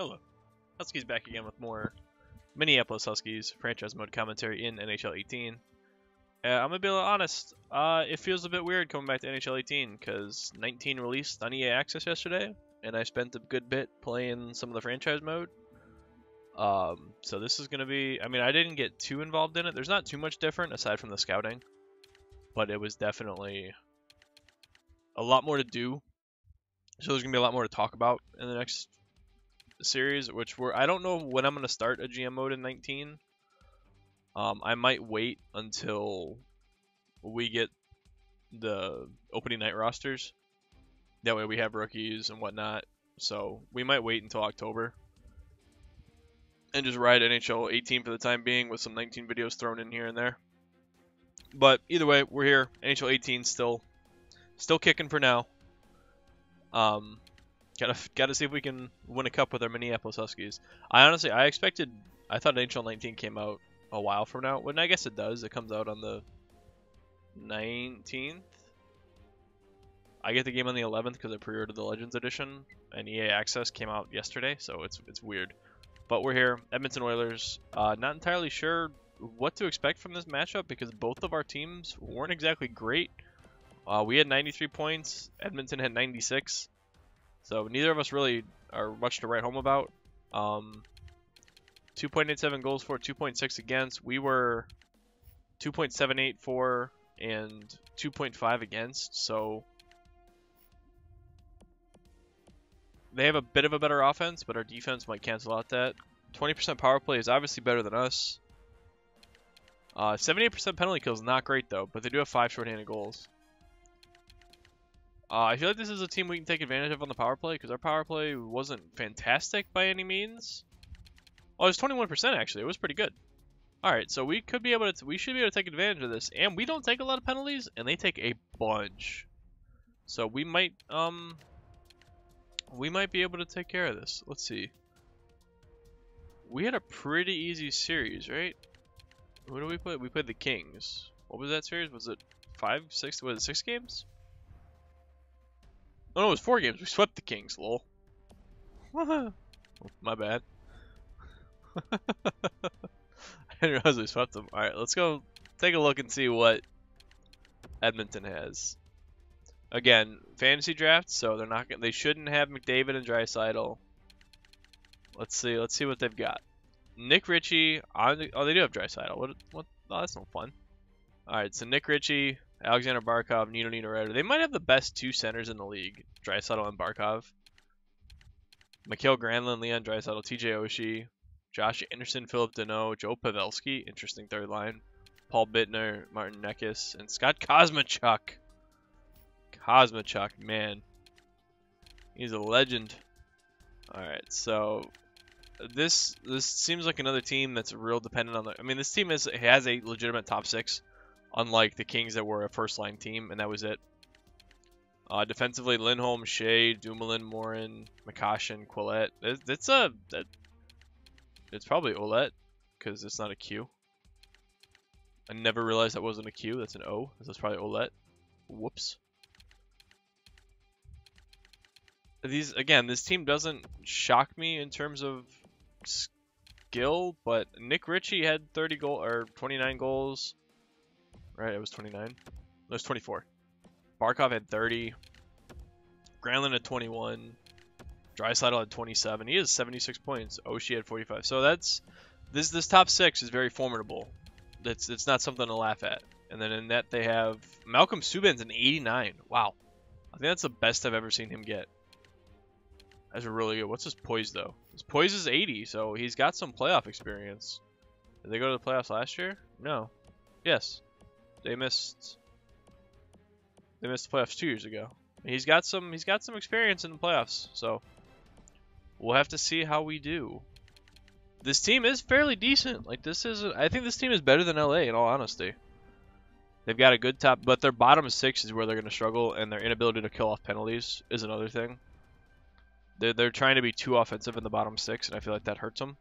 Hello. Huskies back again with more Minneapolis Huskies franchise mode commentary in NHL 18. I'm gonna be a little honest. It feels a bit weird coming back to NHL 18 because 19 released on EA Access yesterday, and I spent a good bit playing some of the franchise mode. So this is gonna be. I mean, I didn't get too involved in it. There's not too much different aside from the scouting, but it was definitely a lot more to do. So there's gonna be a lot more to talk about in the next series, I don't know when I'm gonna start a GM mode in 19. I might wait until we get the opening night rosters. That way we have rookies and whatnot. So we might wait until October and just ride NHL 18 for the time being with some 19 videos thrown in here and there. But either way, we're here. NHL 18 still kicking for now. Gotta see if we can win a cup with our Minneapolis Huskies. I thought NHL 19 came out a while from now. Well, I guess it does. It comes out on the 19th. I get the game on the 11th because I pre-ordered the Legends Edition, and EA Access came out yesterday, so it's weird. But we're here, Edmonton Oilers. Not entirely sure what to expect from this matchup because both of our teams weren't exactly great. We had 93 points. Edmonton had 96. So neither of us really are much to write home about. 2.87 goals for, 2.6 against. We were 2.78 for and 2.5 against. So they have a bit of a better offense, but our defense might cancel out that. 20% power play is obviously better than us. 78% penalty kill is not great though, but they do have 5 shorthanded goals. I feel like this is a team we can take advantage of on the power play because our power play wasn't fantastic by any means. Oh, it was 21% actually. It was pretty good. All right, so we should be able to take advantage of this, and we don't take a lot of penalties, and they take a bunch. So we might be able to take care of this. Let's see. We had a pretty easy series, right? What did we play? We played the Kings. What was that series? Was it 5, 6? Was it 6 games? Oh no, it was 4 games. We swept the Kings, lol. My bad. I didn't realize we swept them. Alright, let's go take a look and see what Edmonton has. Again, fantasy draft, so they shouldn't have McDavid and Draisaitl. Let's see what they've got. Nick Ritchie oh, they do have Draisaitl. What? Oh, that's no fun. Alright, so Nick Ritchie, Alexander Barkov, Nino Niederreiter. They might have the best 2 centers in the league, Draisaitl and Barkov. Mikhail Granlund, Leon Draisaitl, TJ Oshie, Josh Anderson, Philip Deneau, Joe Pavelski, interesting third line, Paul Bittner, Martin Necas, and Scott Kosmachuk. Kosmachuk, man. He's a legend. Alright, so this seems like another team that's real dependent on I mean, this team has a legitimate top 6. Unlike the Kings that were a first-line team, and that was it. Defensively, Lindholm, Shea, Dumoulin, Morin, McCoshen, Quillette. It's probably Ouellette, because it's not a Q. I never realized that wasn't a Q. That's an O. That's probably Ouellette. Whoops. This team doesn't shock me in terms of skill, but Nick Ritchie had 29 goals. Right, it was 29. It was 24. Barkov had 30. Granlund had 21. Draisaitl had 27. He has 76 points. Oshie had 45. So this top 6 is very formidable. It's not something to laugh at. And then in net they have Malcolm Subban's an 89. Wow, I think that's the best I've ever seen him get. That's really good. What's his poise though? His poise is 80, so he's got some playoff experience. Did they go to the playoffs last year? No. Yes. They missed the playoffs 2 years ago. He's got some experience in the playoffs, so we'll have to see how we do. This team is fairly decent. I think this team is better than LA in all honesty. They've got a good top, but their bottom 6 is where they're going to struggle, and their inability to kill off penalties is another thing. They're trying to be too offensive in the bottom 6, and I feel like that hurts them.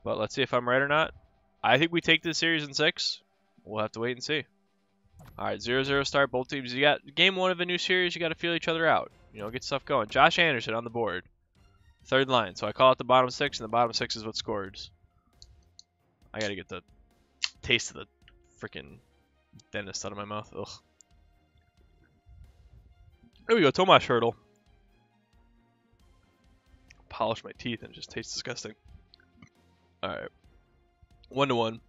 But let's see if I'm right or not. I think we take this series in 6. We'll have to wait and see. Alright, 0-0 start, both teams. You got game 1 of a new series, you got to feel each other out. Get stuff going. Josh Anderson on the board. Third line. So I call it the bottom six, and the bottom six is what scores. I gotta get the taste of the freaking dentist out of my mouth. Ugh. There we go, Tomas Hurdle. Polish my teeth and it just tastes disgusting. Alright. 1-1.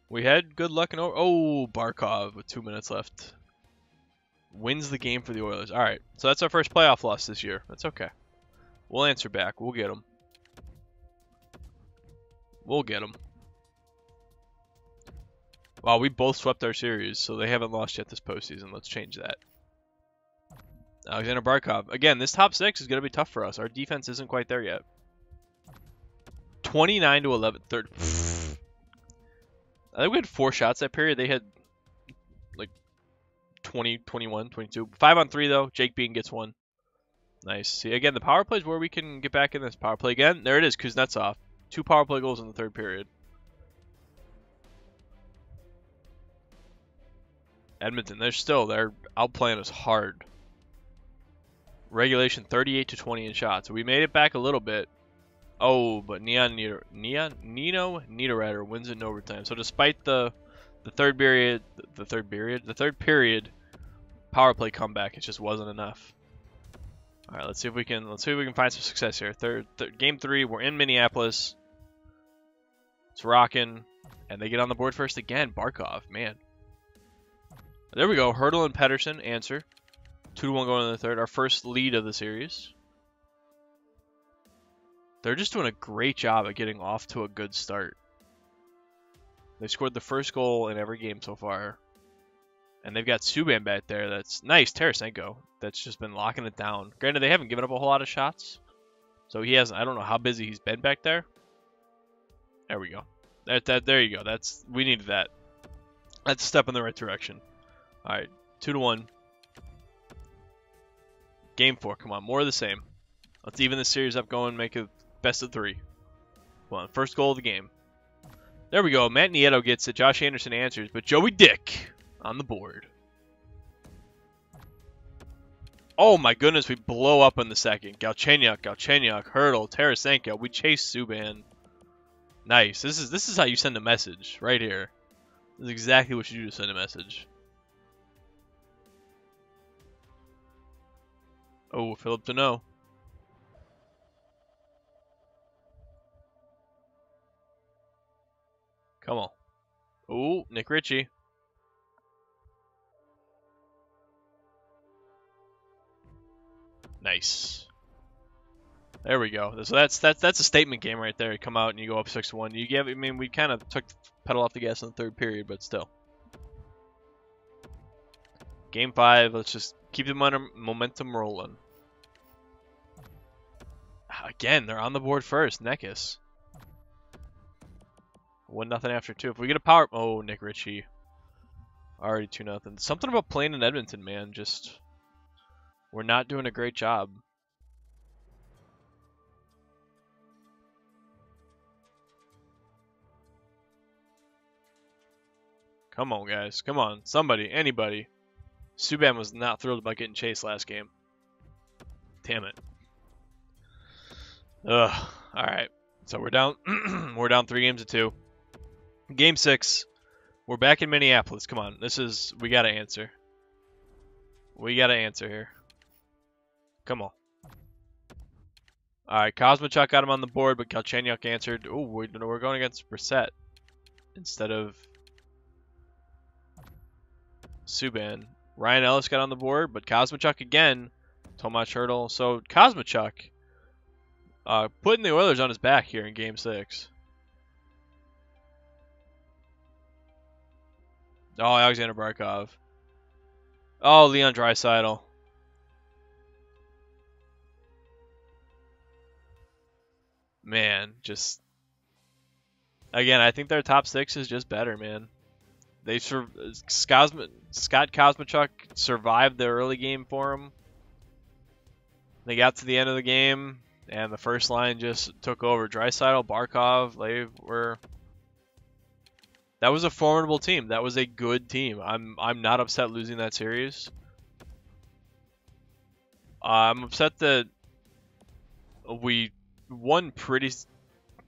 We had good luck in oh, Barkov with 2 minutes left. Wins the game for the Oilers. Alright, so that's our first playoff loss this year. That's okay. We'll answer back. We'll get them. We'll get them. Wow, we both swept our series, so they haven't lost yet this postseason. Let's change that. Alexander Barkov. Again, this top six is going to be tough for us. Our defense isn't quite there yet. 29-11. Third. I think we had 4 shots that period. They had like 20, 21, 22. 5 on 3, though. Jake Bean gets 1. Nice. See, again, the power play is where we can get back in this power play again. There it is. Kuznetsov. 2 power play goals in the third period. Edmonton, they're outplaying us hard. Regulation 38-20 in shots. So we made it back a little bit. Oh, but Nino Niederreiter wins it in overtime. So despite the third period power play comeback, it just wasn't enough. All right, let's see if we can find some success here. Game 3, we're in Minneapolis. It's rocking, and they get on the board first again. Barkov, man. There we go. Hurdle and Pedersen answer. 2-1 going in the third. Our first lead of the series. They're just doing a great job at getting off to a good start. They scored the first goal in every game so far. And they've got Subban back there. That's nice. Tarasenko. That's just been locking it down. Granted, they haven't given up a whole lot of shots. So he hasn't. I don't know how busy he's been back there. There we go. There you go. We needed that. That's a step in the right direction. All right, 2-1. Game 4. Come on, more of the same. Let's even this series up going, make it best of 3. Come on, first goal of the game. There we go. Matt Nieto gets it. Josh Anderson answers, but Joey Dick on the board. Oh my goodness, we blow up in the second. Galchenyuk, Hurdle, Tarasenko. We chase Subban. Nice. This is how you send a message right here. This is exactly what you do to send a message. Oh, Philip Deneau. Come on. Oh, Nick Ritchie. Nice. There we go. So that's a statement game right there. You come out and you go up 6-1. I mean, we kind of took the pedal off the gas in the third period, but still. Game 5. Let's just keep the momentum rolling. Again, they're on the board first. Neckis. 1-0 after 2. If we get a power... Oh, Nick Ritchie. Already 2-0. Something about playing in Edmonton, man. Just... We're not doing a great job. Come on, guys. Come on. Somebody. Anybody. Subban was not thrilled about getting chased last game. Damn it. Ugh. Alright. So we're down we're down 3 games to 2. Game 6. We're back in Minneapolis. Come on. We gotta answer. We gotta answer here. Come on. Alright, Kuzmichuk got him on the board, but Galchenyuk answered. Oh, we're going against Brissett instead of Subban. Ryan Ellis got on the board, but Kuzmichuk again. Tomas Hurdle. So Kuzmichuk putting the Oilers on his back here in Game 6. Oh, Alexander Barkov. Oh, Leon Draisaitl. Man, just... Again, I think their top 6 is just better, man. Scott Kuzmichuk survived the early game for him. They got to the end of the game, and the first line just took over. Draisaitl, Barkov, they were... That was a formidable team. That was a good team. I'm not upset losing that series. I'm upset that We won pretty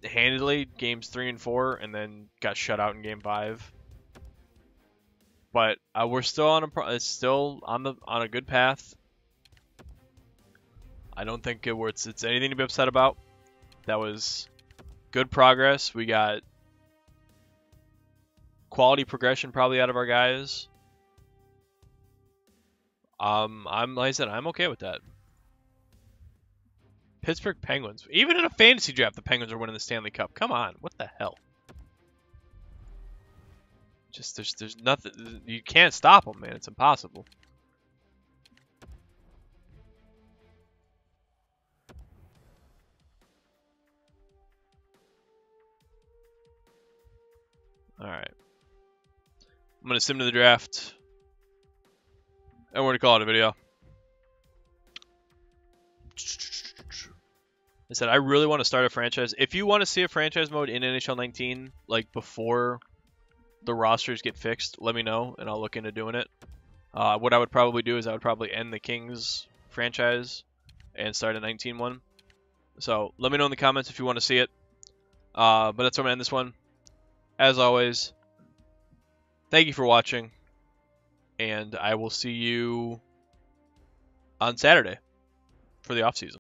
handily games 3 and 4, and then got shut out in game 5. But we're still on a good path. I don't think it's anything to be upset about. That was good progress. We got quality progression probably out of our guys. Like I said, I'm okay with that. Pittsburgh Penguins. Even in a fantasy draft, the Penguins are winning the Stanley Cup. Come on, what the hell? Just there's nothing. You can't stop them, man. It's impossible. All right. I'm gonna sim to the draft, and we're gonna call it a video. I said I really want to start a franchise. If you want to see a franchise mode in NHL 19, like before the rosters get fixed, let me know, and I'll look into doing it. What I would probably do is I would probably end the Kings franchise and start a 19 one. So let me know in the comments if you want to see it. But that's where I'm going to end this one. As always, thank you for watching, and I will see you on Saturday for the offseason.